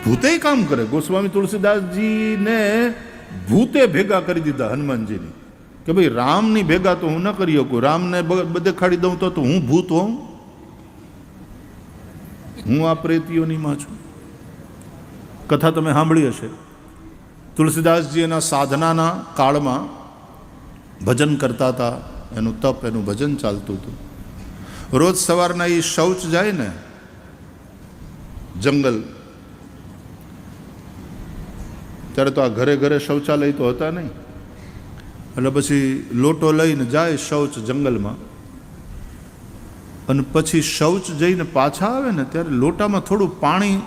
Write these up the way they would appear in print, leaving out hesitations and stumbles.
ભૂતે કામ કરે. ગોસ્વામી તુલસીદાસજીને ભૂતે ભેગા કરી દીધા હનુમાનજીની, કે ભાઈ રામની ભેગા તો હું ન કરી શકું, રામને બધે ખાડી દઉં તો હું ભૂત હોઉં, હું આ પ્રેતીઓનીમાં છું. કથા તમે સાંભળી હશે. તુલસીદાસજી એના સાધનાના કાળમાં ભજન કરતા હતા, એનું તપ, એનું ભજન ચાલતું હતું. રોજ સવારના એ શૌચ જાય ને જંગલ, ત્યારે તો આ ઘરે ઘરે શૌચાલય તો હતા નહીં, એટલે પછી લોટો લઈને જાય શૌચ જંગલમાં, અને પછી શૌચ જઈને પાછા આવે ને ત્યારે લોટામાં થોડું પાણી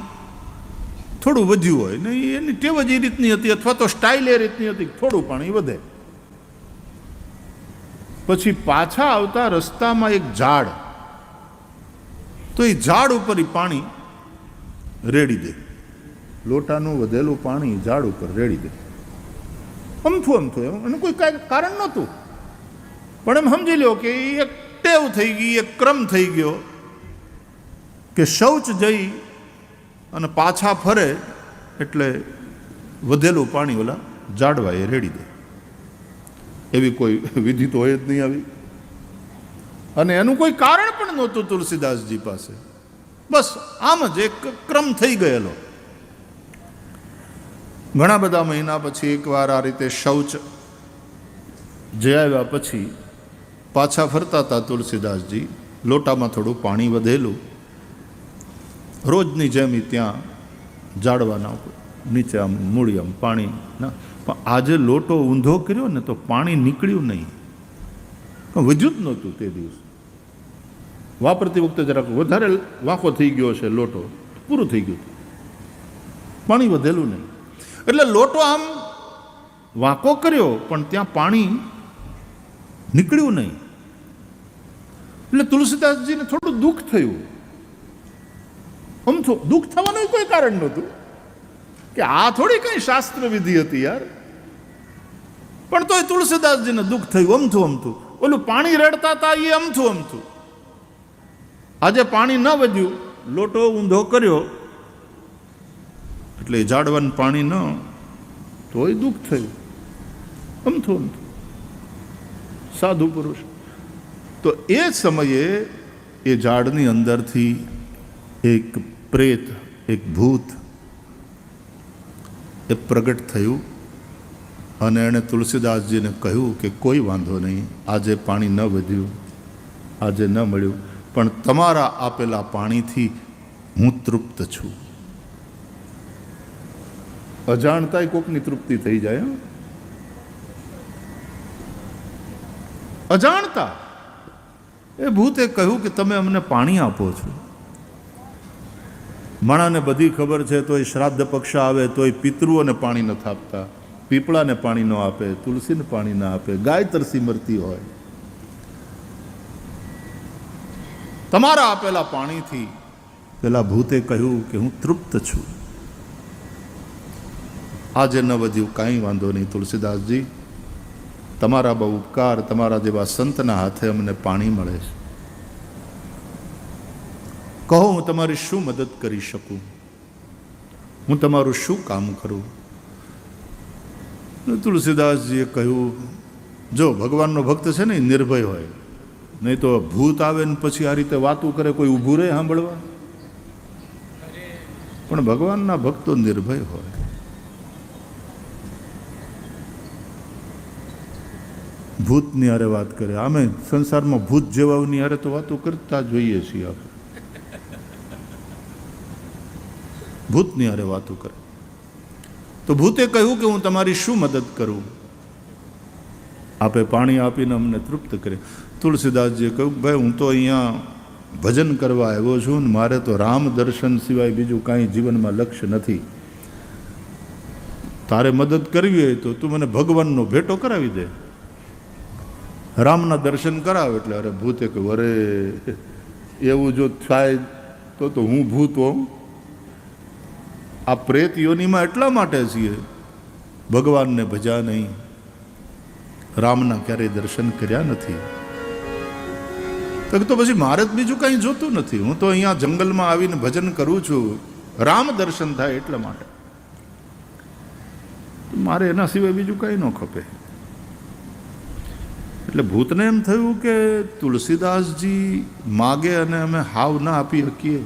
થોડું વધ્યું હોય ને, એની ટેવ જ એ રીતની હતી, અથવા તો સ્ટાઇલ એ રીતની હતી, થોડું પાણી વધે. પછી પાછા આવતા રસ્તામાં એક ઝાડ, તો એ ઝાડ ઉપર એ પાણી રેડી દે, લોટાનું વધેલું પાણી ઝાડ ઉપર રેડી દે. અમથું અમથું, એનું કોઈ કારણ નહોતું, પણ એમ સમજી લો કે એ એક ટેવ થઈ ગઈ, એક ક્રમ થઈ ગયો કે શૌચ જઈ અને પાછા ફરે એટલે વધેલું પાણી ઓલા ઝાડવા એ રેડી દે. એવી કોઈ વિધિ તો હોય જ નહીં આવી, અને એનું કોઈ કારણ પણ નહોતું તુલસીદાસજી પાસે. બસ આમ જ એક ક્રમ થઈ ગયેલો. ઘણા બધા મહિના પછી એકવાર આ રીતે શૌચ જઈ આવ્યા પછી પાછા ફરતા હતા તુલસીદાસજી, લોટામાં થોડું પાણી વધેલું, રોજની જેમ ત્યાં ઝાડવાના નીચે આમ મૂડી આમ પાણી ના, પણ આજે લોટો ઊંધો કર્યો ને તો પાણી નીકળ્યું નહીં, પણ વધ્યું જ નહોતું તે દિવસ. વાપરતી વખતે જરાક વધારે વાંકો થઈ ગયો છે લોટો, પૂરું થઈ ગયું, પાણી વધેલું નહીં. એટલે લોટો આમ વાંકો કર્યો પણ ત્યાં પાણી નીકળ્યું નહીં. એટલે તુલસીદાસજીને થોડું દુઃખ થયું. આમ દુઃખ થવાનું કોઈ કારણ નહોતું, કે આ થોડી કઈ શાસ્ત્ર વિધિ હતી યાર, પણ તોય તુલસીદાસજીને દુઃખ થયું. અમથું અમથું ઓલું પાણી રેડતા હતા એ અમથું અમથું. આજે પાણી ન વધ્યું, લોટો ઊંધો કર્યો એટલે ઝાડવાનું પાણી ન, તોય દુઃખ થયું. અમથું અમથું સાધુ પુરુષ. તો એ સમયે એ ઝાડની અંદરથી એક પ્રેત, એક ભૂત એ પ્રગટ થયું, અને એણે તુલસીદાસજીને કહ્યું કે કોઈ વાંધો નહીં, આજે પાણી ન વધ્યું, આજે ન મળ્યું, પણ તમારા આપેલા પાણીથી હું તૃપ્ત છું. અજાણતાય કોકની તૃપ્તિ થઈ જાય. અજાણતા એ ભૂતે કહ્યું કે તમે અમને પાણી આપો છો. માણાને બધી ખબર છે, તોય શ્રાદ્ધ પક્ષ આવે તોય પિતૃઓને પાણી નથી આપતા, પીપળાને પાણી ન આપે, તુલસીને પાણી ન આપે, ગાય તરસી મરતી હોય. તમારા આપેલા પાણીથી પેલા ભૂતે કહ્યું કે હું તૃપ્ત છું. આજે ન વધ્યું, કાંઈ વાંધો નહીં તુલસીદાસજી, તમારા બહુ ઉપકાર, તમારા જેવા સંતના હાથે અમને પાણી મળે છે. કહો હું તમારી શું મદદ કરી શકું, હું તમારું શું કામ કરું? તુલસીદાસજીએ કહ્યું, જો ભગવાનનો ભક્ત છે ને એ નિર્ભય હોય, નહીં તો ભૂત આવે ને પછી આ રીતે વાતું કરે, કોઈ ઊભું રહે સાંભળવા? પણ ભગવાનના ભક્તો નિર્ભય હોય. ભૂતની હારે વાત કરે. આમે સંસારમાં ભૂત જેવાઓની હારે તો વાતો કરતા જોઈએ છીએ આપણે. ભૂતની હારે વાતો કરે. તો ભૂતે કહ્યું કે હું તમારી શું મદદ કરું? આપે પાણી આપીને અમને તૃપ્ત કરે. તુલસીદાસજીએ કહ્યું, ભાઈ હું તો અહીંયા ભજન કરવા આવ્યો છું ને મારે તો રામ દર્શન સિવાય બીજું કાંઈ જીવનમાં લક્ષ્ય નથી. તારે મદદ કરવી હોય તો તું મને ભગવાનનો ભેટો કરાવી દે, રામના દર્શન કરાવે. એટલે અરે ભૂતે કહ્યું, અરે એવું જો થાય તો હું ભૂત હોઉં? આ પ્રેત યોનીમાં એટલા માટે છીએ, ભગવાનને ભજ્યા નહીં, રામના ક્યારેય દર્શન કર્યા નથી. તો પછી મારે જ બીજું કાંઈ જોતું નથી. હું તો અહીંયા જંગલમાં આવીને ભજન કરું છું, રામ દર્શન થાય એટલા માટે. મારે એના સિવાય બીજું કંઈ ન ખપે. એટલે ભૂતને એમ થયું કે તુલસીદાસજી માગે અને અમે હાવ ના આપી શકીએ,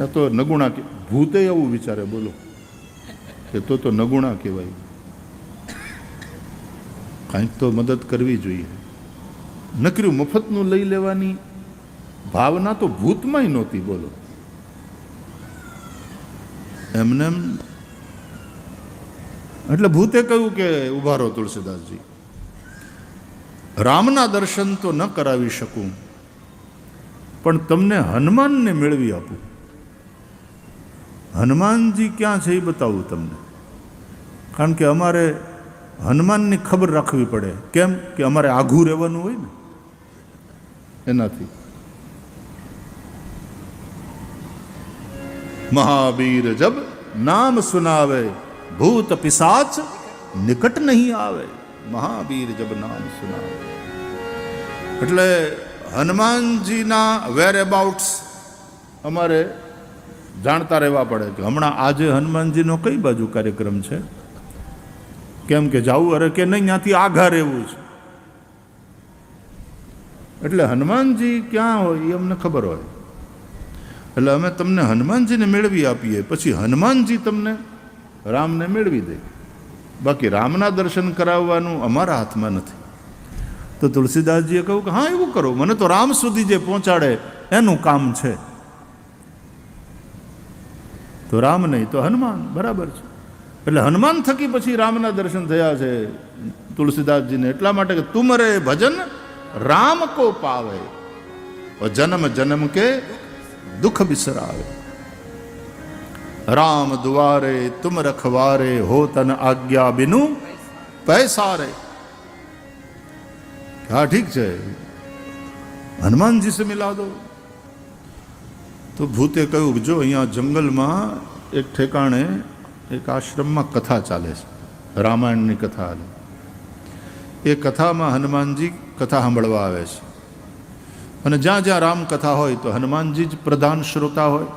એ તો નગુણા. ભૂતે એવું વિચારે, બોલો, કે તો નગુણા કહેવાય, કાંઈક તો મદદ કરવી જોઈએ. નકર્યું મફતનું લઈ લેવાની ભાવના તો ભૂતમાંય નહોતી, બોલો. એમને એટલે ભૂતે કહ્યું કે ઉભા રહો તુલસીદાસજી, રામના દર્શન તો ન કરાવી શકું, પણ તમને હનુમાનને મેળવી આપું. હનુમાનજી ક્યાં છે એ બતાવું તમને, કારણ કે અમારે હનુમાનની ખબર રાખવી પડે. કેમ કે અમારે આઘું રહેવાનું હોય ને એનાથી. મહાવીર જબ નામ સુનાવે, ભૂત પિશાચ નિકટ નહીં આવે. મહાવીર જબ નામ સુનાવે એટલે હનુમાનજીના વેર અબાઉટ્સ અમારે જાણતા રહેવા પડે કે હમણાં આજે હનુમાનજીનો કઈ બાજુ કાર્યક્રમ છે, કેમ કે જાવું અરે કે નહીં, ત્યાંથી આઘા રહેવું છે. એટલે હનુમાનજી ક્યાં હોય એ અમને ખબર હોય. એટલે અમે તમને હનુમાનજીને મેળવી આપીએ, પછી હનુમાનજી તમને રામને મેળવી દે. બાકી રામના દર્શન કરાવવાનું અમારા હાથમાં નથી. તો તુલસીદાસજીએ કહ્યું કે હા એવું કરો, મને તો રામ સુધી જે પહોંચાડે એનું કામ છે. તો રામ નહીં તો હનુમાન, બરાબર છે. એટલે હનુમાન થકી પછી રામના દર્શન થયા છે તુલસીદાસજીને. એટલા માટે કે તુમરે ભજન રામ કો પાવે, જન્મ જન્મ કે દુઃખ બિસરાવે. રામ दुआरे तुम रखवारे, हो तन आज्ञा बिनु पैसारे. हाँ ठीक है, हनुमान जी से मिला दो. तो भूते कहूँ जो અહીંયા જંગલમાં એક ઠેકાણે એક આશ્રમમાં કથા ચાલે છે, રામાયણની કથા હાલે. એ કથામાં હનુમાનજી કથા સાંભળવા આવે છે. અને જ્યાં જ્યાં રામકથા હોય તો હનુમાનજી જ પ્રધાન શ્રોતા હોય.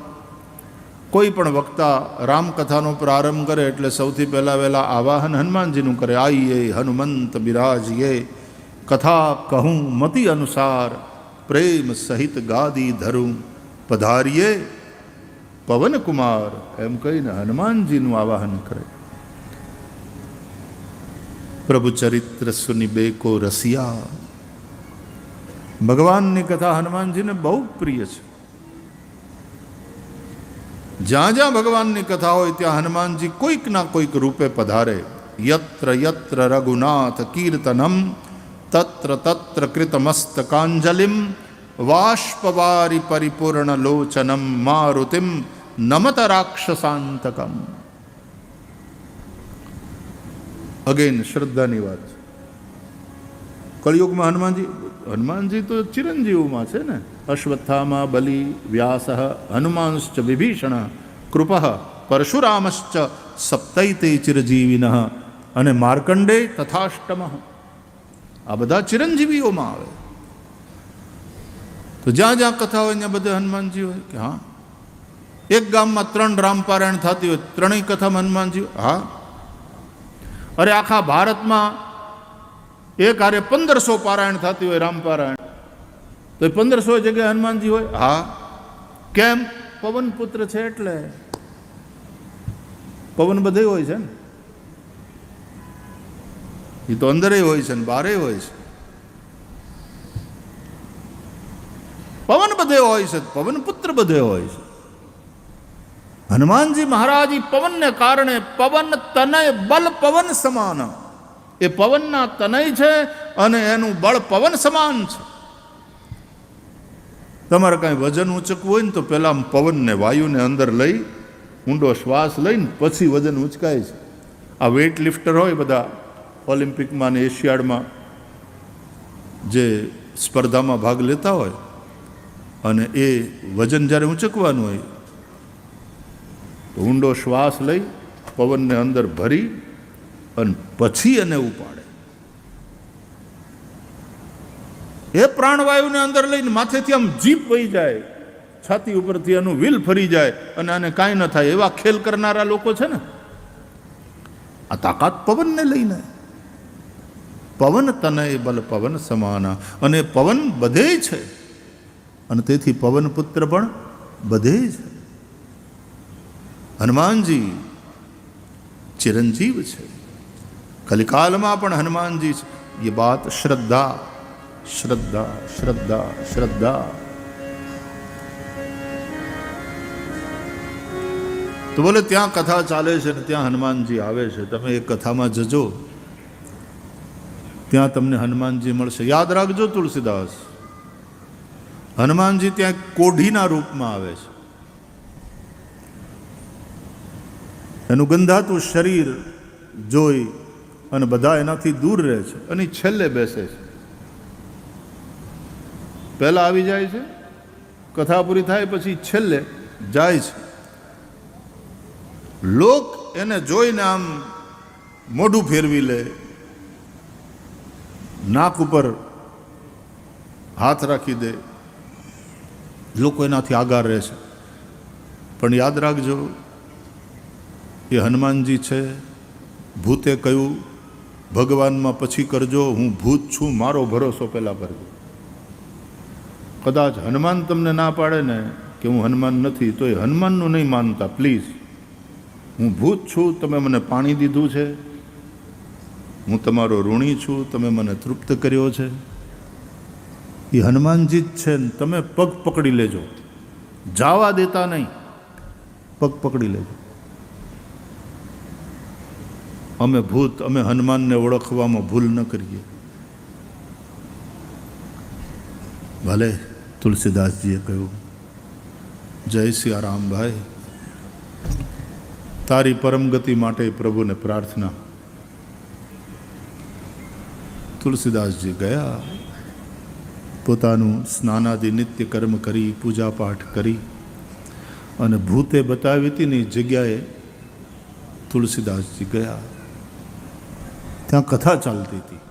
કોઈ પણ વક્તા રામકથાનો પ્રારંભ કરે એટલે સૌથી પહેલાં વહેલા આવાહન હનુમાનજીનું કરે. આઈએ હનુમંત બિરાજીએ, કથા કહું મતિ અનુસાર, પ્રેમ સહિત ગાદી ધરું, પધારીએ પવન કુમાર. એમ કહીને હનુમાનજીનું આવાહન કરે. પ્રભુ ચરિત્ર સુની બેકો રસિયા. ભગવાનની કથા હનુમાનજીને બહુ પ્રિય છે. જ્યાં જ્યાં ભગવાનની કથા હોય ત્યાં હનુમાનજી કોઈક ના કોઈક રૂપે પધારે. યત્ર યત્ર રઘુનાથ કીર્તનમ, તત્ર તત્ર કૃતમસ્તકાંજલિમ, વાષ્પવારી પરિપૂર્ણ લોચનમ, મારુતિમ નમત રાક્ષસાંતકમ. અગેન શ્રદ્ધાની વાત છે. કળિયુગમાં હનુમાનજી તો ચિરંજીવમાં છે ને. અશ્વત્થામા બલિ વ્યાસ હનુમાંશ્ચ વિભીષણ કૃપ પરશુરામશ્ચ સપ્તૈતે ચિરજીવિન અને માર્કંડે તથાષ્ટમ. આ બધા ચિરંજીવીઓમાં આવે. તો જ્યાં જ્યાં કથા હોય ત્યાં બધે હનુમાનજી હોય. કે હા, એક ગામમાં 3 રામપારાયણ થતી હોય, 3 કથામાં હનુમાનજી. હા, અરે આખા ભારતમાં એક હારે 1500 પારાયણ થતી હોય રામપારાયણ, તો 1500 જગ્યાએ હનુમાનજી હોય. હા, કેમ? પવન પુત્ર છે એટલે. પવન બધે હોય છે ને, એ તો અંદરે હોય છે ને બારે હોય છે. પવન બધે હોય છે, પવન પુત્ર બધે હોય છે. હનુમાનજી મહારાજ પવનને કારણે, પવન તનય બલ પવન સમાન, એ પવનના તનય છે અને એનું બળ પવન સમાન છે. તમારે કાંઈ વજન ઊંચકવું હોય ને તો પહેલાં પવનને, વાયુને અંદર લઈ ઊંડો શ્વાસ લઈને પછી વજન ઊંચકાય છે. આ વેઇટ લિફ્ટર હોય બધા ઓલિમ્પિકમાં ને એશિયાડમાં જે સ્પર્ધામાં ભાગ લેતા હોય, અને એ વજન જ્યારે ઊંચકવાનું હોય તો ઊંડો શ્વાસ લઈ પવનને અંદર ભરી અને પછી એને ઉપાડે. એ પ્રાણવાયુને અંદર લઈને માથેથી આમ જીપ વહી જાય, છાતી ઉપરથી આનું વ્હીલ ફરી જાય અને આને કાંઈ ન થાય એવા ખેલ કરનારા લોકો છે ને. આ તાકાત પવનને લઈને. પવન તનય બલ પવન સમાના, અને પવન બધે છે અને તેથી પવન પુત્ર પણ બધે છે. હનુમાનજી ચિરંજીવ છે. કલિકાલમાં પણ હનુમાનજી છે. ये बात श्रद्धा श्रद्धा श्रद्धा श्रद्धा. તો બોલે ત્યાં કથા ચાલે છે ને ત્યાં હનુમાનજી આવે છે. તમે એ કથામાં જજો, ત્યાં તમને હનુમાનજી મળશે. યાદ રાખજો તુલસીદાસ, હનુમાનજી ત્યાં કોઢીના રૂપમાં આવે છે. એનું ગંધાતું શરીર જોઈ અને બધા એનાથી દૂર રહે છે અને છેલ્લે બેસે છે. પહેલા આવી જાય છે, કથા પૂરી થાય પછી છેલ્લે જાય છે. લોક એને જોઈને આમ મોઢું ફેરવી લે, નાક ઉપર હાથ રાખી દે, લોકો એનાથી આગાર રહે છે. પણ યાદ રાખજો, એ હનુમાનજી છે. ભૂતે કહ્યું ભગવાનમાં પછી કરજો, હું ભૂત છું, મારો ભરોસો પહેલા કરજો. કદાચ હનુમાન તમને ના પાડે ને કે હું હનુમાન નથી, તો એ હનુમાનનું નહીં માનતા. પ્લીઝ, હું ભૂત છું, તમે મને પાણી દીધું છે, હું તમારો ઋણી છું, તમે મને તૃપ્ત કર્યો છે. એ હનુમાનજી જ છે ને તમે પગ પકડી લેજો, જાવા દેતા નહીં, પગ પકડી લેજો. અમે ભૂત, અમે હનુમાનને ઓળખવામાં ભૂલ ન કરીએ. ભલે તુલસીદાસજીએ કહ્યું, જય સિયારામ ભાઈ, તારી પરમગતિ માટે પ્રભુને પ્રાર્થના. તુલસીદાસજી ગયા, પોતાનું સ્નાનાદિ નિત્ય કર્મ કરી, પૂજા પાઠ કરી, અને ભૂતે બતાવી હતી ને જગ્યાએ તુલસીદાસજી ગયા. ત્યાં કથા ચાલતી હતી.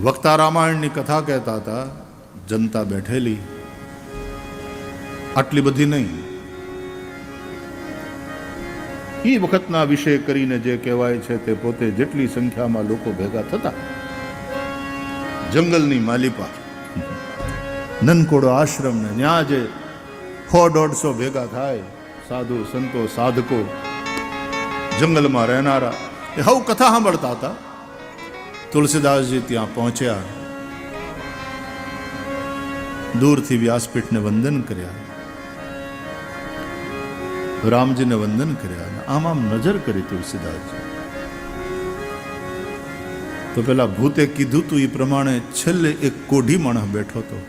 વક્તા રામાયણની કથા કહેતા હતા. જનતા બેઠેલી, આટલી બધી નહીં. એ વખતના વિષય કરીને જે કહેવાય છે તે પોતે જેટલી સંખ્યામાં લોકો ભેગા થતા, જંગલની માલિપા, નનકોડો આશ્રમ ને ત્યાં જે 100-150 ભેગા થાય, સાધુ સંતો સાધકો જંગલમાં રહેનારા, એ હવ કથા સાંભળતા હતા. તુલસીદાસજી ત્યાં પહોંચ્યા, દૂરથી વ્યાસપીઠને વંદન કર્યા, રામજીને વંદન કર્યા. આમ આમ નજર કરી તુલસીદાસજી. તો પેલા ભૂતે કીધું તું એ પ્રમાણે છેલ્લે એક કોઢી માણસ બેઠો હતો,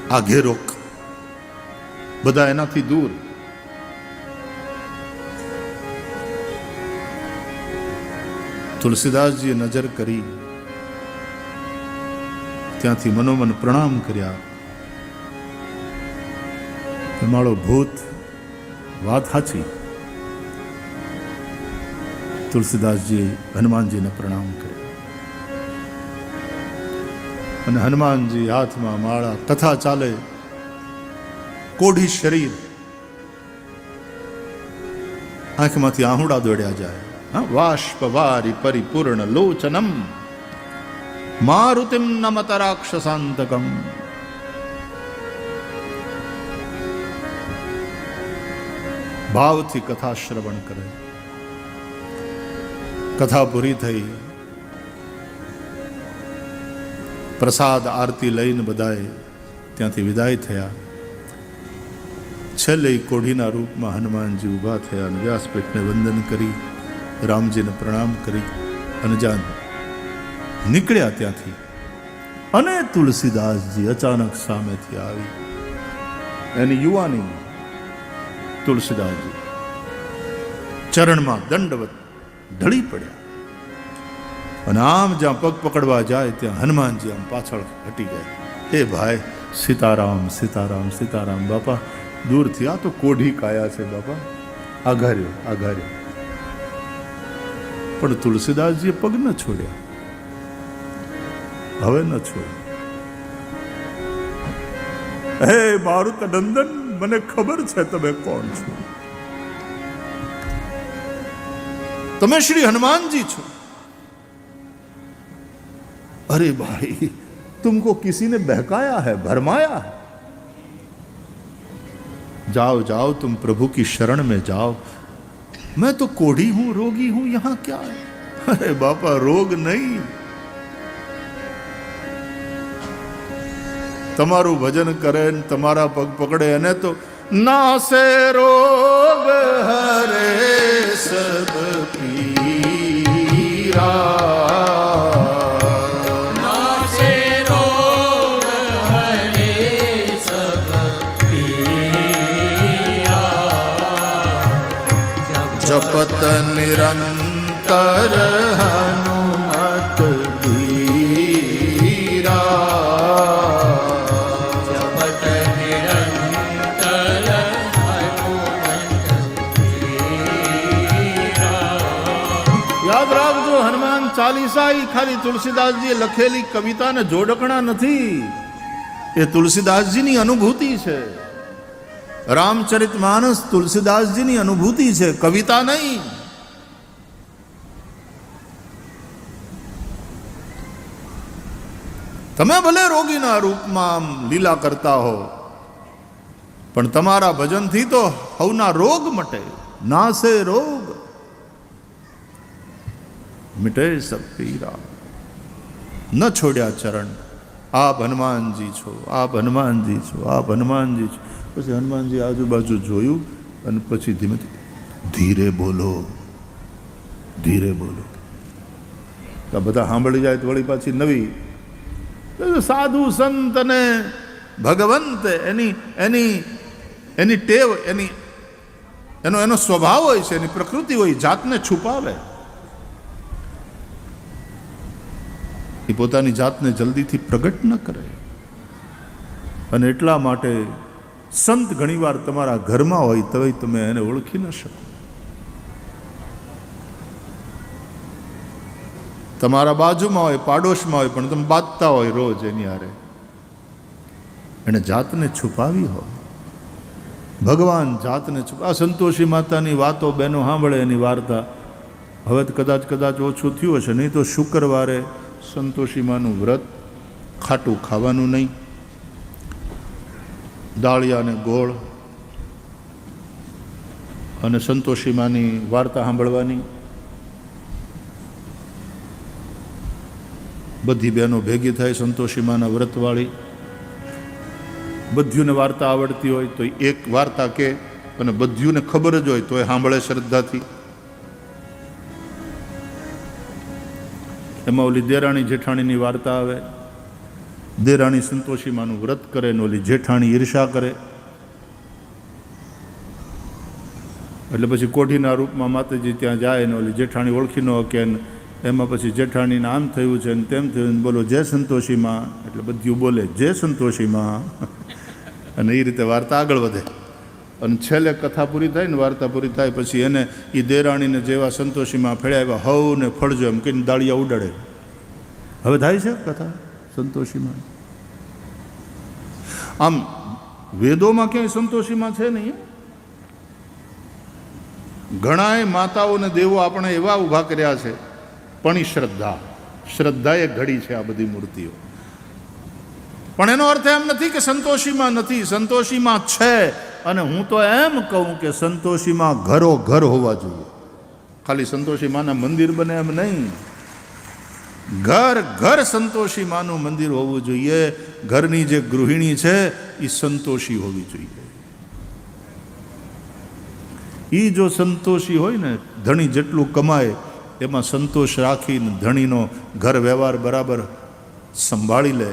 આ ઘેરોક, બધા એનાથી દૂર. તુલસીદાસજીએ નજર કરી, ત્યાંથી મનોમન પ્રણામ કર્યા કે મારો ભૂત, વાત સાચી. તુલસીદાસજી હનુમાનજીને પ્રણામ કર્યા અને હનુમાનજી હાથમાં માળા, કથા ચાલે, કોઢી શરીર, આંખમાંથી આહુડા દોડ્યા જાય. વાષ્પવારી પરિપૂર્ણ લોચનમ મારુતિમ નમત રાક્ષસાંતકમ. ભાવથી કથા શ્રવણ કરે. કથા પૂરી થઈ, પ્રસાદ આરતી લઈને બધાએ ત્યાંથી વિદાય થયા. છેલ્લે કોઢીના રૂપમાં હનુમાનજી ઊભા થયા અને વ્યાસપીઠને વંદન કરી, રામજીને પ્રણામ કરી અને જાન નીકળ્યા ત્યાંથી. અને તુલસીદાસજી અચાનક સામેથી આવી, એની યુવાની તુલસીદાસજી ચરણમાં દંડવત ઢળી પડ્યા. અને આમ જ્યાં પગ પકડવા જાય ત્યાં હનુમાનજી આમ પાછળ હટી ગયા. હે ભાઈ, સીતારામ સીતારામ સીતારામ. બાપા દૂરથી, આ તો કોઢી કાયા છે બાપા, આઘાર્યો આઘાર્યો. પણ તુલસીદાસજીએ પગ ન છોડ્યા, હવે ન છોડ્યા. હે મારુત નંદન, મને ખબર છે તમે કોણ છો. તમે શ્રી હનુमानजी છો. अरे भाई, तुमको किसी ने बहकाया है, भरमाया है. जाओ जाओ, तुम प्रभु की शरण में जाओ. मैं तो कोढ़ी हूं, रोगी हूं, यहां क्या है? अरे बापा, रोग नहीं, તમારું ભજન કરે ને તમારા પગ પકડે એને તો નાસે રોગ હરે સબ પીરા, નાસે રોગ હરે સબ પીરા, જપત નિરંતર હનુમત ચાલીસા ઈ ખાલી તુલસીદાસજીએ લખેલી કવિતાને જોડકણા નથી, એ તુલસીદાસજીની અનુભૂતિ છે. રામચરિતમાનસ તુલસીદાસજીની અનુભૂતિ છે, કવિતા નહીં. તમે ભલે રોગીના રૂપમાં લીલા કરતા હો, પણ તમારા ભજનથી તો હવના રોગ મટે. નાસે રોગ मिटे सब पीरा. न छोड़્યા ચરણ. આપ હનુમાનજી છો, આપ હનુમાનજી છો, આપ હનુમાનજી છો. પછી હનુમાનજી આજુબાજુ જોયું અને પછી ધીમે ધીરે બોલો, ધીરે બોલો. તો બધા સાંભળી જાય તો વળી પાછી નવી. સાધુ સંત અને ભગવંત એની એની એની ટેવ, એનો સ્વભાવ હોય છે, એની પ્રકૃતિ હોય, જાતને છુપાવે. એ પોતાની જાતને જલ્દીથી પ્રગટ ન કરે. અને એટલા માટે સંત ઘણીવાર તમારા ઘરમાં હોય તો તમે એને ઓળખી ન શકો. તમારા બાજુમાં હોય, પાડોશમાં હોય, પણ તમે બાંધતા હોય રોજ એની હારે. એને જાતને છુપાવી હોય. ભગવાન જાતને છુપા. સંતોષી માતાની વાતો બહેનો સાંભળે એની વાર્તા. હવે કદાચ ઓછું થયું હશે, નહીં તો શુક્રવારે સંતોષીમાનું વ્રત, ખાટું ખાવાનું નહીં, દાળિયા અને ગોળ, અને સંતોષીમાની વાર્તા સાંભળવાની. બધી બહેનો ભેગી થાય સંતોષીમાના વ્રતવાળી. બધ્યુંને વાર્તા આવડતી હોય તો એક વાર્તા કે, અને બધ્યુંને ખબર જ હોય તો એ સાંભળે શ્રદ્ધાથી. એમાં ઓલી દેરાણી જેઠાણીની વાર્તા આવે. દેરાણી સંતોષીમાનું વ્રત કરે ને ઓલી જેઠાણી ઈર્ષા કરે. એટલે પછી કોઠીના રૂપમાં માતાજી ત્યાં જાય ને ઓલી જેઠાણી ઓળખી ન શકે. એમાં પછી જેઠાણીને આમ થયું છે ને તેમ થયું, બોલો જય સંતોષીમાં. એટલે બધું બોલે જય સંતોષીમાં. અને એ રીતે વાર્તા આગળ વધે. અને છેલ્લે કથા પૂરી થાય ને, વાર્તા પૂરી થાય પછી એને એ દેરાણીને જેવા સંતોષીમાં ફેળ્યા હવ ને ફળજો એમ કહીને દાળિયા ઉડાડે. હવે થાય છે કથા સંતોષીમાં. આમ વેદોમાં ક્યાંય સંતોષીમાં છે નહીં. ઘણાએ માતાઓને દેવો આપણે એવા ઊભા કર્યા છે, પણ એ શ્રદ્ધાએ ઘડી છે આ બધી મૂર્તિઓ. પણ એનો અર્થ એમ નથી કે સંતોષીમાં નથી, સંતોષીમાં છે. અને હું તો એમ કહું કે સંતોષીમાં ઘરો ઘર હોવા જોઈએ. ખાલી સંતોષીમાના મંદિર બને એમ નહીં, ઘર ઘર સંતોષીમાનું મંદિર હોવું જોઈએ. ઘરની જે ગૃહિણી છે એ સંતોષી હોવી જોઈએ. એ જો સંતોષી હોય ને, ધણી જેટલું કમાય એમાં સંતોષ રાખીને ધણીનો ઘર વ્યવહાર બરાબર સંભાળી લે,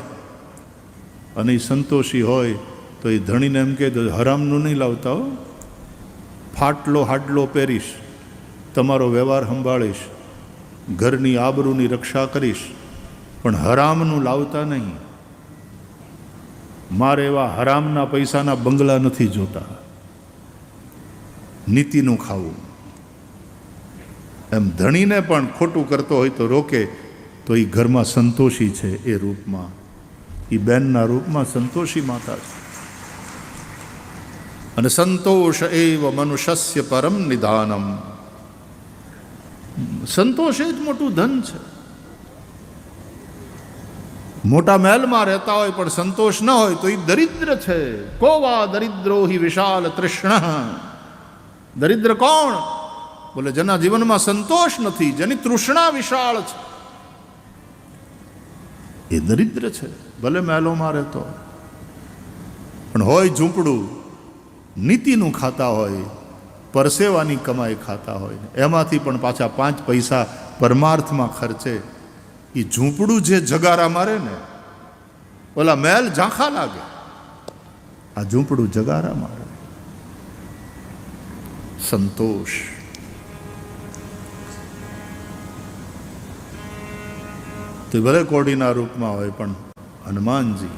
અને એ સંતોષી હોય તો એ ધણીને એમ કહે તો હરામનું નહીં લાવતા હો, ફાટલો હાડલો પહેરીશ, તમારો વ્યવહાર સંભાળીશ, ઘરની આબરૂની રક્ષા કરીશ, પણ હરામનું લાવતા નહીં. મારે એવા હરામના પૈસાના બંગલા નથી જોતા, નીતિનું ખાવું. એમ ધણીને પણ ખોટું કરતો હોય તો રોકે, તો એ ઘરમાં સંતોષી છે. એ રૂપમાં, એ બેનના રૂપમાં સંતોષી માતા છે. અને સંતોષ એવ મનુષ્યસ્ય પરમ નિધાનમ. સંતોષ એ જ મોટું ધન છે. મોટા મહેલમાં રહેતા હોય પણ સંતોષ ન હોય તો એ દરિદ્ર છે. કોવા દરિદ્રો હિ વિશાલ તૃષ્ણ. દરિદ્ર કોણ? બોલે જેના જીવનમાં સંતોષ નથી, જેની તૃષ્ણા વિશાળ છે, એ દરિદ્ર છે. ભલે મહેલોમાં રહેતો હોય પણ હોય ઝૂંપડું, નીતિનું ખાતા હોય, પરસેવાની કમાઈ ખાતા હોય, એમાંથી પણ પાછા 5 પૈસા પરમાર્થમાં ખર્ચે. એ ઝૂંપડું જે જગારા મારે ને, ઓલા મહેલ ઝાંખા લાગે, આ ઝૂંપડું જગારા મારે. સંતોષ. તે ભલે કોડીના રૂપમાં હોય પણ હનુમાનજી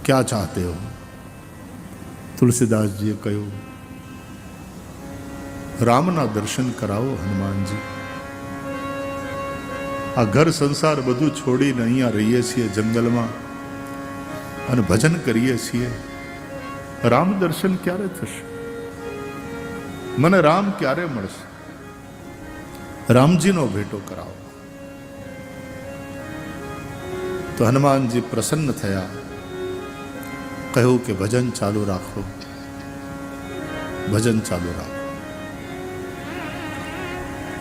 ક્યાં ચાહતે હો? તુલસીદાસજીએ કહ્યું, રામના દર્શન કરાવો હનુમાનજી. આ ઘર સંસાર બધું છોડીને અહીંયા રહીએ છીએ જંગલમાં અને ભજન કરીએ છીએ. રામ દર્શન ક્યારે થશે? મને રામ ક્યારે મળશે? રામજીનો ભેટો કરાવો. તો હનુમાનજી પ્રસન્ન થયા. કહ્યું કે ભજન ચાલુ રાખો, ભજન ચાલુ રાખો,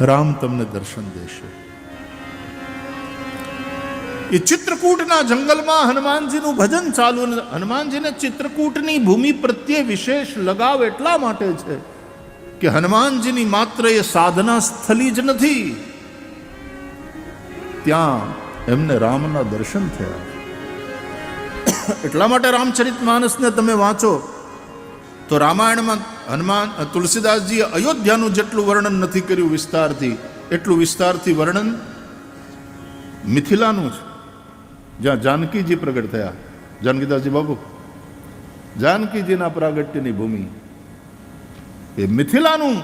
રામ તમને દર્શન દેશે. એ ચિત્રકૂટના જંગલમાં હનુમાનજીનું ભજન ચાલુ. હનુમાનજીને ચિત્રકૂટની ભૂમિ પ્રત્યે વિશેષ લગાવ એટલા માટે છે કે હનુમાનજીની માત્ર એ સાધના સ્થલી જ નથી, ત્યાં એમને રામના દર્શન થયા. એટલા માટે રામચરિતમાનસને તમે વાંચો તો રામાયણમાં તુલસીદાસજીએ અયોધ્યાનું જેટલું વર્ણન નથી કર્યું વિસ્તારથી, એટલું વિસ્તારથી વર્ણન મિથિલાનું છે, જ્યાં જાનકીજી પ્રગટ થયા. જાનકીદાસજી બાબુ, જાનકીજીના પ્રાગટ્યની ભૂમિ, એ મિથિલાનું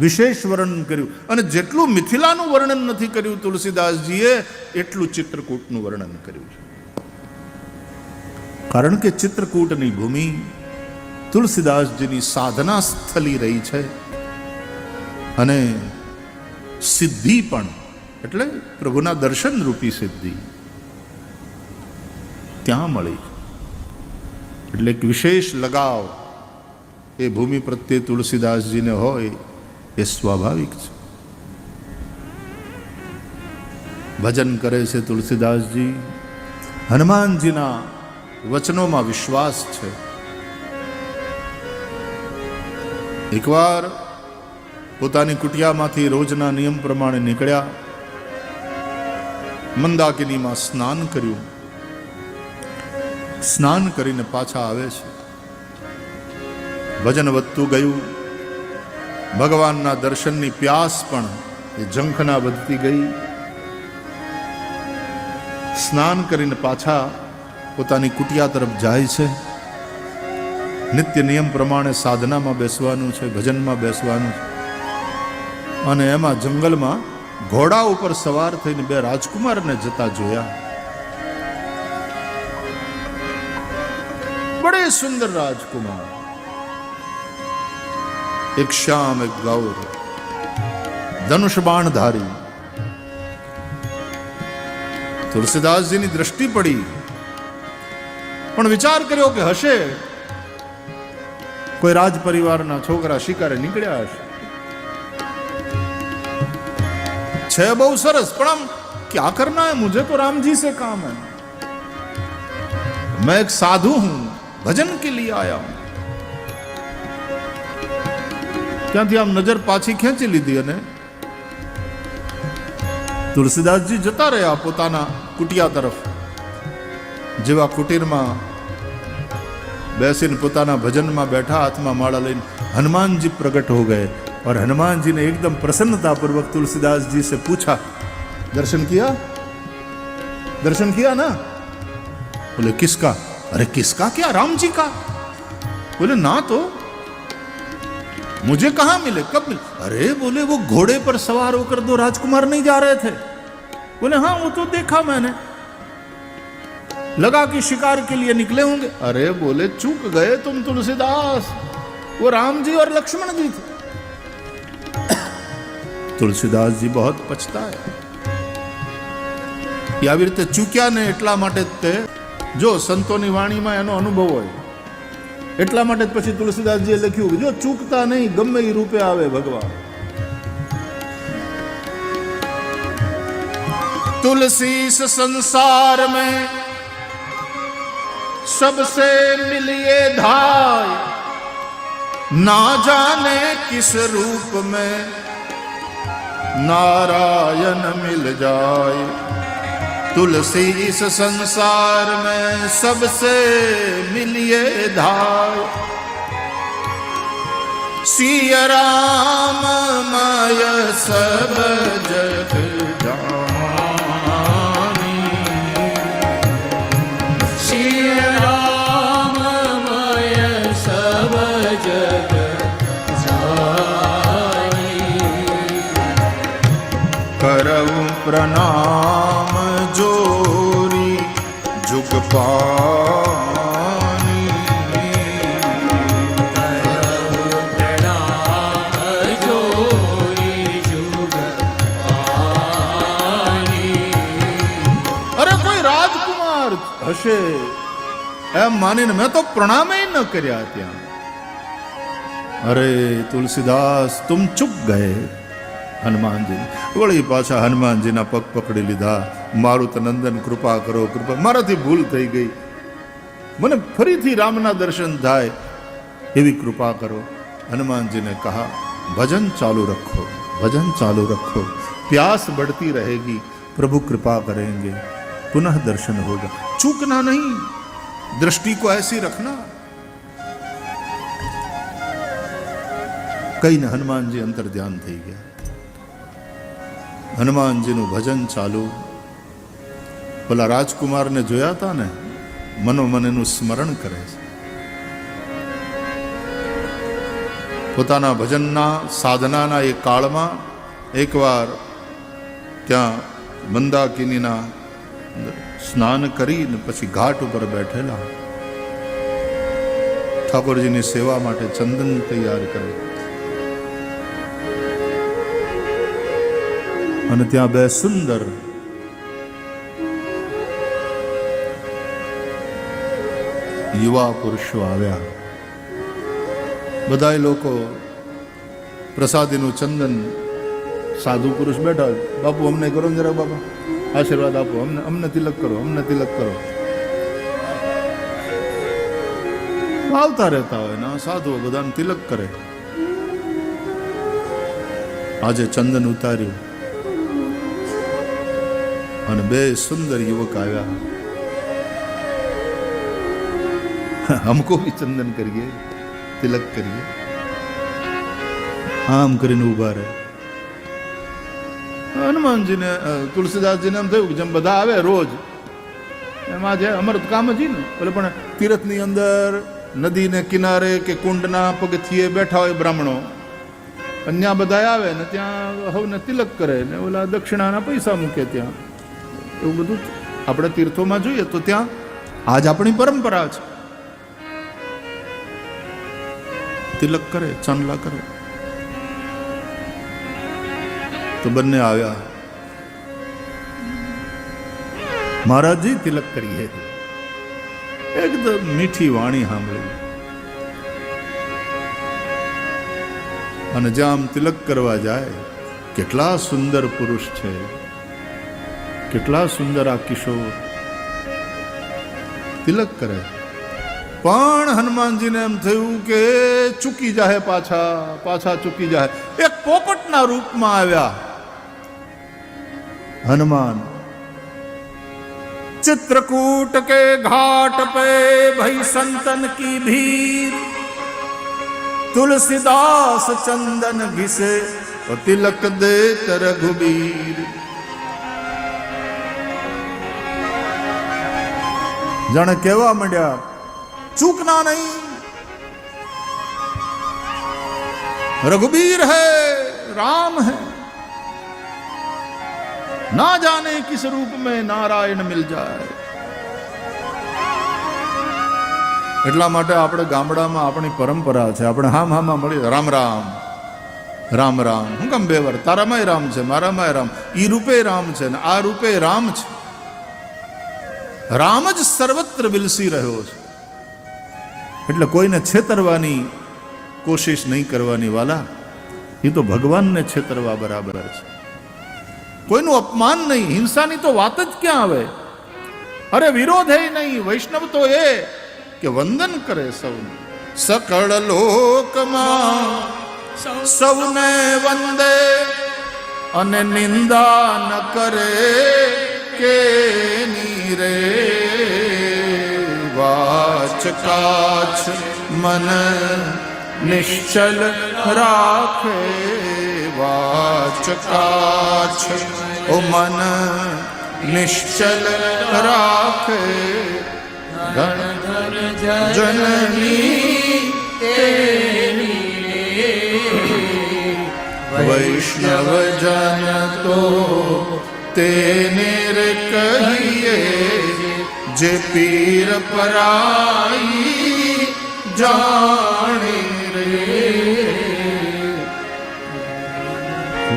વિશેષ વર્ણન કર્યું. અને જેટલું મિથિલાનું વર્ણન નથી કર્યું તુલસીદાસજીએ, એટલું ચિત્રકૂટનું વર્ણન કર્યું છે. કારણ કે ચિત્રકૂટની ભૂમિ તુલસીદાસજીની સાધના સ્થલી રહી છે અને સિદ્ધિ પણ, એટલે પ્રભુના દર્શન રૂપી સિદ્ધિ ત્યાં મળી. એટલે એક વિશેષ લગાવ એ ભૂમિ પ્રત્યે તુલસીદાસજીને હોય એ સ્વાભાવિક છે. ભજન કરે છે તુલસીદાસજી. હનુમાનજીના વચનોમાં વિશ્વાસ છે. એકવાર પોતાની કુટિયામાંથી રોજના નિયમ પ્રમાણે નીકળ્યા, મંદાકિનીમાં સ્નાન કર્યું, સ્નાન કરીને પાછા આવે છે. ભજન વધતું ગયું, ભગવાનના દર્શનની પ્યાસ પણ એ ઝંખના વધતી ગઈ. સ્નાન કરીને પાછા પોતાની કુટિયા તરફ જાય છે. નિત્ય નિયમ પ્રમાણે સાધનામાં બેસવાનું છે, ભજનમાં બેસવાનું છે. અને એમાં જંગલમાં ઘોડા ઉપર સવાર થઈને 2 રાજકુમારને જતા જોયા. બડે સુંદર રાજકુમાર, એક શ્યામ એક ગૌર, ધનુષ બાણધારી. તુલસીદાસજીની દ્રષ્ટિ પડી, પણ વિચાર કર્યો કે હશે કોઈ રાજ પરિવારના છોકરા શિકારે નીકળ્યા હશે. છે બહુ સરસ, પણ આમ क्या करना है, मुझे तो राम जी से काम है, मैं एक साधु हूं, भजन के लिए आया हूं. ત્યાંથી આમ નજર પાછી ખેંચી લીધી અને તુલસીદાસજી જતા રહ્યા પોતાના કુટિયા તરફ. જેવા કુટીરમાં બેસીને પોતાના ભજનમાં बैठा, हाथ में माला लઈને हनुमान जी प्रकट हो गए और हनुमान जी ने एकदम प्रसन्नता पूर्वक तुलसीदास जी से पूछा, दर्शन किया? दर्शन किया ना? बोले किसका? अरे किसका क्या, राम जी का. बोले ना तो मुझे कहां मिले, कब मिले? अरे बोले वो घोड़े पर सवार होकर 2 राजकुमार नहीं जा रहे थे? बोले हाँ वो तो देखा मैंने, लगा कि शिकार के लिए निकले होंगे। अरे बोले चूक गए तुम तुलसीदास, वो राम जी और लक्ष्मण जी थे। तुलसीदास जी बहुत पछताया કે આવી રીતે ચૂક્યા ને એટલા માટે જ તે, જો સંતોની વાણીમાં એનો અનુભવ હોય એટલા માટે જ પછી તુલસીદાસજીએ લખ્યું કે જો ચૂકતા નહીં, ગમે એ રૂપે આવે ભગવાન। तुलसी इस संसार में सबसे मिलिए धाय, ना जाने किस रूप में नारायण मिल जाए। तुलसी इस संसार में सबसे मिलिए धाय, सिया राम माय सब जग जानी। श्री राम मय सब जग जानी। करऊं प्रणाम जोरी जुग पानी। प्रणाम जोरी जुग पानी। अरे कोई राजकुमार हशे एम मानीने मैं तो प्रणाम ही न कर्या त्यां। अरे तुलसीदास तुम चुप गए। હનુમાનજી વળી પાછા હનુમાનજીના પગ પકડી લીધા। મારુત નંદન કૃપા કરો, કૃપા, મારાથી ભૂલ થઈ ગઈ, મને ફરીથી રામના દર્શન થાય એવી કૃપા કરો। હનુમાનજીને કહા ભજન ચાલू रखो, भजन चालू रखो, प्यास बढ़ती रहेगी, प्रभु कृपा करेंगे, पुनः दर्शन होगा। चूकना नहीं, दृष्टि को ऐसी रखना। કઈને હનુમાનજી અંતર ધ્યાન થઈ ગયા। હનુમાનજીનું ભજન ચાલુ। પેલા રાજકુમારને જોયા હતા ને, મનોમન એનું સ્મરણ કરે છે। પોતાના ભજનના સાધનાના એ કાળમાં એકવાર ત્યાં મંદાકિનીના સ્નાન કરીને પછી ઘાટ ઉપર બેઠેલા ઠાકોરજીની સેવા માટે ચંદન તૈયાર કરે અને ત્યાં બે સુંદર યુવા પુરુષો આવ્યા। બધાય લોકો પ્રસાદીનું ચંદન, સાધુ પુરુષ બેઠા, બાપુ અમને કરો ને જરા, બાપા આશીર્વાદ આપો, અમને તિલક કરો, અમને તિલક કરો। આવતા રહેતા હોય ને સાધુઓ બધાને તિલક કરે। આજે ચંદન ઉતાર્યું અને બે સુંદર યુવક આવ્યા। हमको भी चंदन करिए, तिलक करिए। આમ કરીને ઉભા રહે। હનુમાનજીને તુલસીદાસજીને એમ થયું કે જેમ બધા આવે રોજ એમ આજે અમારું કામ જ ને, એટલે પણ તીર્થની અંદર નદીને કિનારે કે કુંડના પગથિયે બેઠા હોય બ્રાહ્મણો, અન્ય બધા આવે ને ત્યાં હવને તિલક કરે ને ઓલા દક્ષિણાના પૈસા મૂકે ત્યાં, એવું બધું આપણે તીર્થોમાં જોઈએ તો ત્યાં આજ આપણી પરંપરા છે। તિલક કરે, ચાંદલા કરે। તો બંને આવ્યા, મહારાજજી તિલક કરીએ। એકદમ મીઠી વાણી સાંભળી અને જામ તિલક કરવા જાય, કેટલા સુંદર પુરુષ છે, કેટલા સુંદર આ કિશોર। તિલક કરે પણ હનુમાનજીને એમ થયું કે ચૂકી જાય, પાછા ચૂકી જાય। એક પોપટના રૂપમાં આવ્યા હનુમાન। चित्रकूट के घाट पे भई संतन की भीड़, तुलसीदास चंदन घिसे और तिलक दे रघुबीर। जाने केवा मंड्या, चूकना नहीं, रघुबीर है, राम है, ना जाने किस रूप में नारायण मिल जाए। એટલા માટે આપણે ગામડામાં આપણી પરંપરા છે, આપણે હામાં મળી રામ રામ રામ રામ. હું કામ બે વાર? તારામાંય રામ છે, મારામાંય રામ. ઈ રૂપે રામ છે ને આ રૂપે રામ છે. રામ જ સર્વત્ર વિલસી રહ્યો છે. એટલે કોઈને છેતરવાની કોશિશ નહીં કરવાની વાલા. એ તો ભગવાનને છેતરવા બરાબર છે. કોઈનું અપમાન નહીં, હિંસાની તો વાત જ ક્યાં આવે. અરે વિરોધ હે નહીં. વૈષ્ણવ તો એ કે વંદન કરે સૌને. સકળ લોકમાં સૌને વંદે અને નિંદા ન કરે કે રે. વાચ કાચ મન નિશ્ચલ રાખે. વાચ કાચ ઓ મન નિશ્ચલ રાખે. ધન જનની વૈષ્ણવ જન તો તેને રે કહીએ જે પીર પરાઈ જાણે રે.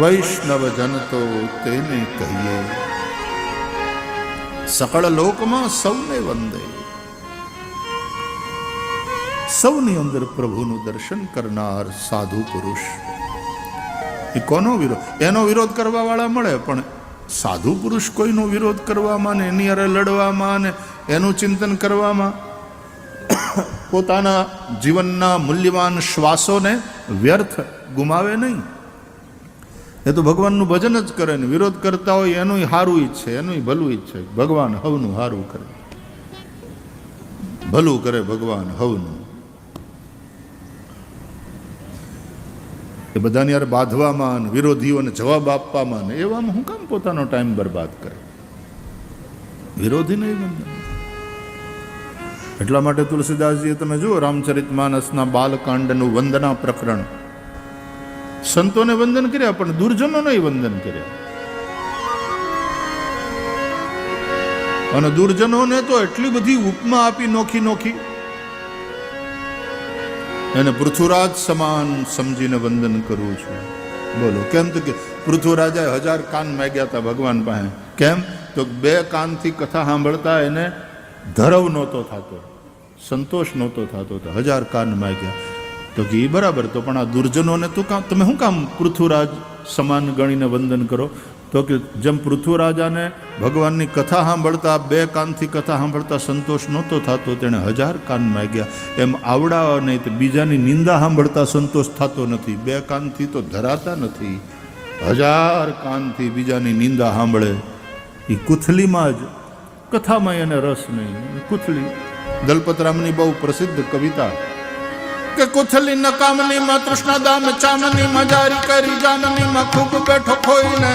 વૈષ્ણવ જન તો તેને કહીએ. સકળ લોકમાં સૌને વંદે. સૌની અંદર પ્રભુનું દર્શન કરનાર સાધુ પુરુષ. એ કોનો વિરોધ? એનો વિરોધ કરવા વાળા મળે, પણ સાધુ પુરુષ કોઈનો વિરોધ કરવામાં ને એની અરે લડવામાં ને એનું ચિંતન કરવામાં પોતાના જીવનના મૂલ્યવાન શ્વાસોને વ્યર્થ ગુમાવે નહીં. એ તો ભગવાનનું ભજન જ કરે ને વિરોધ કરતા હોય એનું હારું ઈચ્છે, એનું ભલું ઈચ્છે. ભગવાન હવનું હારું કરે, ભલું કરે ભગવાન હવનું. એ બધાની યાર બાંધવામાં, વિરોધીઓને જવાબ આપવામાં ને એવામાં હું કામ પોતાનો ટાઈમ બરબાદ કરે? વિરોધી નહીં બંધન. એટલા માટે તુલસીદાસજીએ તમે જુઓ રામચરિતમાનસના બાલકાંડનું વંદના પ્રકરણ. સંતોને વંદન કર્યા પણ દુર્જનોને વંદન કર્યા. અને દુર્જનોને તો એટલી બધી ઉપમા આપી નોખી નોખી. એને પૃથ્વીરાજ સમાન સમજીને વંદન કરું છું. બોલો કેમ? તો કે પૃથ્વીરાજાએ 1000 કાન માગ્યા હતા ભગવાન પાસે. કેમ? તો 2 કાનથી કથા સાંભળતા એને ધરવ નહોતો થતો, સંતોષ નહોતો થતો, તો 1000 કાન માગ્યા. તો કે એ બરાબર, તો પણ આ દુર્જનોને તો તમે શું કામ પૃથ્વીરાજ સમાન ગણીને વંદન કરો? તો કે જેમ પૃથ્વીરાજાને ભગવાનની કથા સાંભળતા 2 કાનથી કથા સાંભળતા સંતોષ નહોતો થતો, તેણે 1000 કાન માગ્યા. એમ આવડા નહીં તો બીજાની નિંદા સાંભળતા સંતોષ થતો નથી. 2 કાનથી તો ધરાતા નથી. 1000 કાનથી બીજાની નિંદા સાંભળે. એ કુથલીમાં જ, કથામાં એને રસ નહીં. કુથલી દલપતરામની બહુ પ્રસિદ્ધ કવિતા કે કુથલી નકામની માં તૃષ્ણા દામ ચામની માં જારી કરી જામની માં ખૂબ બેઠો ખોઈને.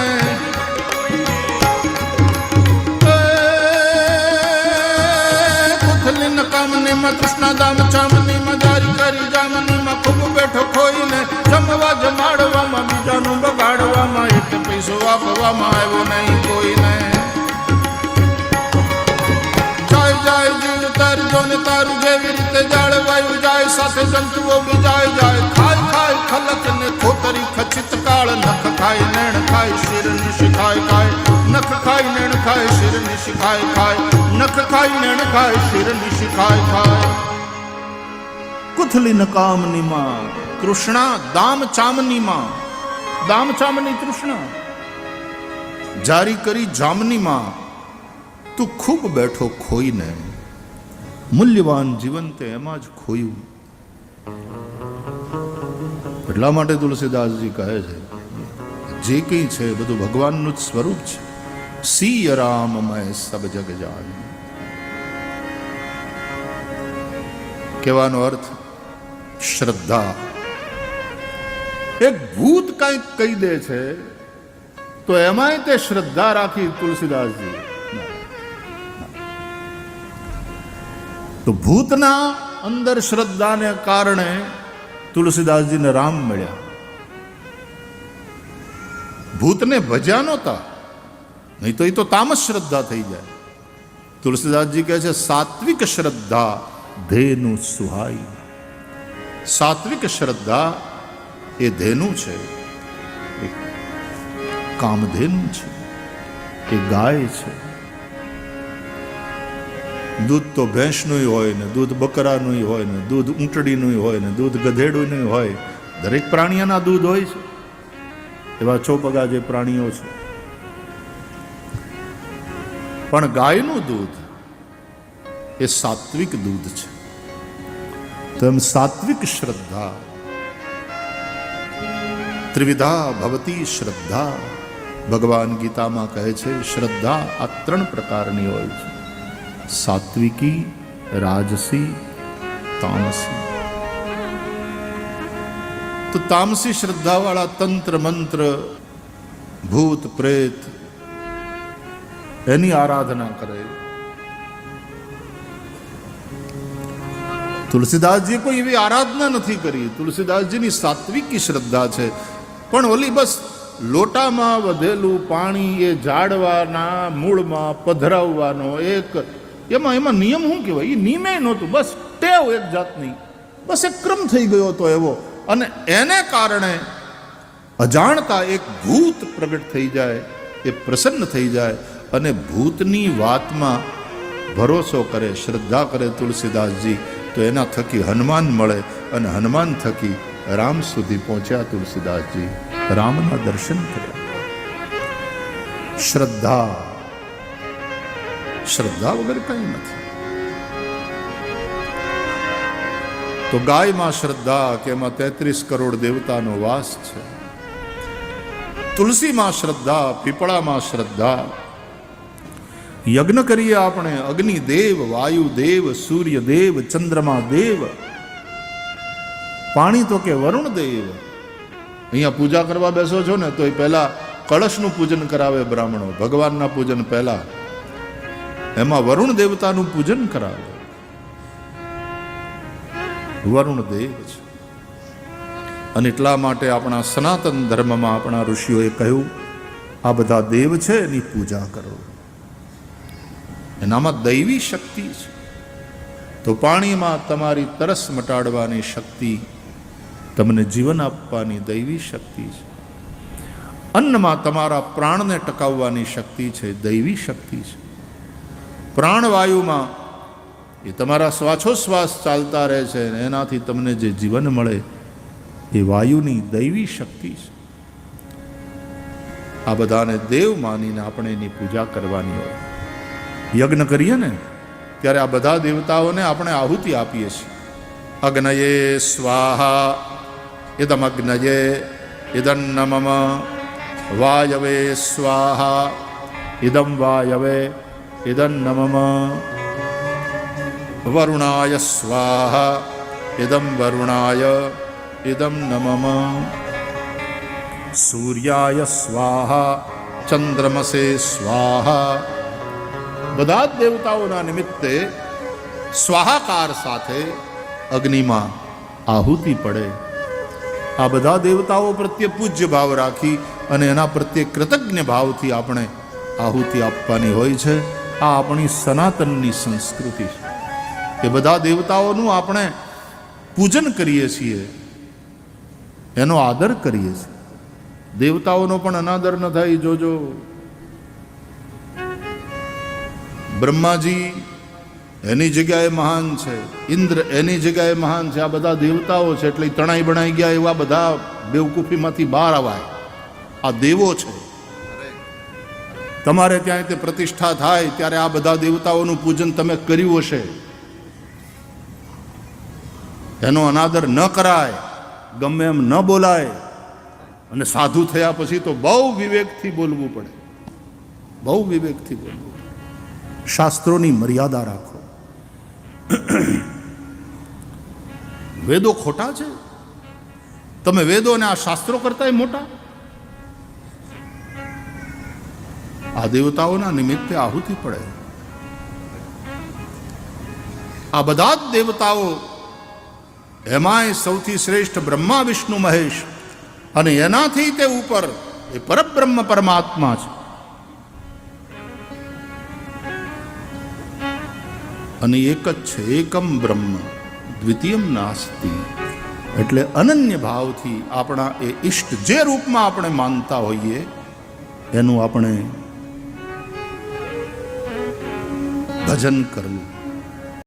કુથલી નકામની માં તૃષ્ણા દામ ચામની માં જારી કરી જામની માં ખૂબ બેઠો ખોઈને. જમવા જમાડવામાં બીજાનું બગાડવામાં એક પૈસો આપવામાં આવ્યો નહીં કોઈને. જાય જીવ તારજો ને તારું જેવી રીતે જાળવાયું જાય. સાથે જંતુઓ બી જાય. ખાય ખાય ખલક ને ખોતરી ખચિત કાળ. નખ ખાય નેણ ખાય શિર નિશિખાય ખાય. નખ ખાય નેણ ખાય શિર નિશિખાય ખાય. નખ ખાય નેણ ખાય શિર નિશિખાય ખાય. કુથલી નકામની માં તૃષ્ણા દામ ચામની માં. દામ ચામની તૃષ્ણા જારી કરી જામની માં. તું ખૂબ બેઠો ખોઈને. મૂલ્યવાન જીવન તે એમાં જ ખોયું. એટલા માટે તુલસીદાસજી કહે છે જે કંઈ છે બધું ભગવાનનું જ સ્વરૂપ છે. સિય રામમય સબ જગ જાન. કહેવાનો અર્થ શ્રદ્ધા. એક ભૂત કંઈક કહી દે છે તો એમાંય તે શ્રદ્ધા રાખી તુલસીદાસજી. તો ભૂતના અંદર શ્રદ્ધાને કારણે તુલસીદાસજીને રામ મળ્યા. ભૂતને ભજ્યા નહોતા, નહીં તો એ તો તામસ શ્રદ્ધા થઈ જાય. તુલસીદાસજી કહે છે સાત્વિક શ્રદ્ધા ધેનુ સુહાઈ. સાત્વિક શ્રદ્ધા એ ધેનુ છે, એ કામધેનુ છે, એ ગાય છે. દૂધ તો ભેંસનું હોય ને, દૂધ બકરાનું હોય ને, દૂધ ઊંટડીનું હોય ને, દૂધ ગધેડું હોય. દરેક પ્રાણીઓના દૂધ હોય છે. એવા ચોપગા જે પ્રાણીઓ છે, પણ ગાયનું દૂધ એ સાત્વિક દૂધ છે. તો એમ સાત્વિક શ્રદ્ધા, ત્રિવિધા ભવતી શ્રદ્ધા. ભગવાન ગીતામાં કહે છે શ્રદ્ધા આ 3 પ્રકારની હોય છે: સાત્વિકી, રાજસી, તામસી. તો તામસી શ્રદ્ધાવાળા તંત્ર મંત્ર, ભૂત પ્રેત એની આરાધના કરે. તુલસીદાસજી કોઈ એવી આરાધના નથી કરી. તુલસીદાસજીની સાત્વિકી શ્રદ્ધા છે. પણ ઓલી બસ લોટામાં વધેલું પાણી એ ઝાડવાના મૂળમાં પધરાવવાનો એક એમાં નિયમ શું કહેવાય? એ નિયમે નહોતું, બસ ટેવ એક જાતની, બસ એક ક્રમ થઈ ગયો હતો એવો. અને એને કારણે અજાણતા એક ભૂત પ્રગટ થઈ જાય, એ પ્રસન્ન થઈ જાય અને ભૂતની વાતમાં ભરોસો કરે, શ્રદ્ધા કરે તુલસીદાસજી. તો એના થકી હનુમાન મળે અને હનુમાન થકી રામ સુધી પહોંચ્યા તુલસીદાસજી. રામના દર્શન કર્યા. શ્રદ્ધા, શ્રદ્ધા વગર કંઈ નથી. તો ગાયમાં શ્રદ્ધા કે એમાં 33 કરોડ દેવતાનો વાસ છે. તુલસીમાં શ્રદ્ધા, પીપળામાં શ્રદ્ધા. યજ્ઞ કરીએ આપણે, અગ્નિદેવ, વાયુદેવ, સૂર્યદેવ, ચંદ્રમા દેવ. પાણી તો કે વરુણ દેવ. અહીંયા પૂજા કરવા બેસો છો ને તો એ પહેલા કળશનું પૂજન કરાવે બ્રાહ્મણો, ભગવાનના પૂજન પહેલા. એમાં વરુણ દેવતાનું પૂજન કરાવે. વરુણ દેવ છે. અને એટલા માટે આપણા સનાતન ધર્મમાં આપણા ઋષિઓએ કહ્યું આ બધા દેવ છે એની પૂજા કરો. એનામાં દૈવી શક્તિ છે. તો પાણીમાં તમારી તરસ મટાડવાની શક્તિ, તમને જીવન આપવાની દૈવી શક્તિ છે. અન્નમાં તમારા પ્રાણને ટકાવવાની શક્તિ છે, દૈવી શક્તિ છે. પ્રાણવાયુમાં એ તમારા શ્વાસોશ્વાસ ચાલતા રહે છે, એનાથી તમને જે જીવન મળે એ વાયુની દૈવી શક્તિ છે. આ બધાને દેવ માનીને આપણે એની પૂજા કરવાની હોય. યજ્ઞ કરીએ ને ત્યારે આ બધા દેવતાઓને આપણે આહુતિ આપીએ છીએ. અગ્નયે સ્વાહા, ઇદમ અગ્નયે, ઇદમ નમઃ. વાયવે સ્વાહા, ઇદમ વાયવે, ઇદમ નમઃ. વરુણાય સ્વાહા, ઇદમ વરુણાય, ઇદમ નમઃ. સૂર્યાય સ્વાહા, ચંદ્રમસે સ્વાહા. બધા જ દેવતાઓના નિમિત્તે સ્વાહાકાર સાથે અગ્નિમાં આહુતિ પડે. આ બધા દેવતાઓ પ્રત્યે પૂજ્ય ભાવ રાખી અને એના પ્રત્યે કૃતજ્ઞ ભાવથી આપણે આહુતિ આપવાની હોય છે. આ આપણી સનાતનની સંસ્કૃતિ છે. એ બધા દેવતાઓનું આપણે પૂજન કરીએ છીએ, એનો આદર કરીએ છીએ. દેવતાઓનો પણ અનાદર ન થાય. જોજો, બ્રહ્માજી એની જગ્યાએ મહાન છે, ઇન્દ્ર એની જગ્યાએ મહાન છે. આ બધા દેવતાઓ છે એટલે તણાઈ બણાઈ ગયા એવા બધા બેવકૂફીમાંથી બહાર આવાય. આ દેવો છે. તમારે ત્યાં તે પ્રતિષ્ઠા થાય ત્યારે આ બધા દેવતાઓનું પૂજન તમે કર્યું હશે. એનો અનાદર ન કરાય, ગમે એમ ન બોલાય. અને સાધુ થયા પછી તો બહુ વિવેકથી બોલવું પડે, બહુ વિવેકથી બોલવું. શાસ્ત્રોની મર્યાદા રાખો. વેદો ખોટા છે? તમે વેદો અને આ શાસ્ત્રો કરતા મોટા. આ દેવતાઓના નિમિત્તે આહુતિ પડે. આ બધા જ દેવતાઓ, એમાંય સૌથી શ્રેષ્ઠ બ્રહ્મા વિષ્ણુ મહેશ, અને એનાથી તે ઉપર એ પરબ્રહ્મ પરમાત્મા છે. અને એક જ છે, એકમ બ્રહ્મ દ્વિતીયમ નાસ્તિ. એટલે અનન્ય ભાવથી આપણા એ ઈષ્ટ જે રૂપમાં આપણે માનતા હોઈએ એનું આપણે ભજન કરવું.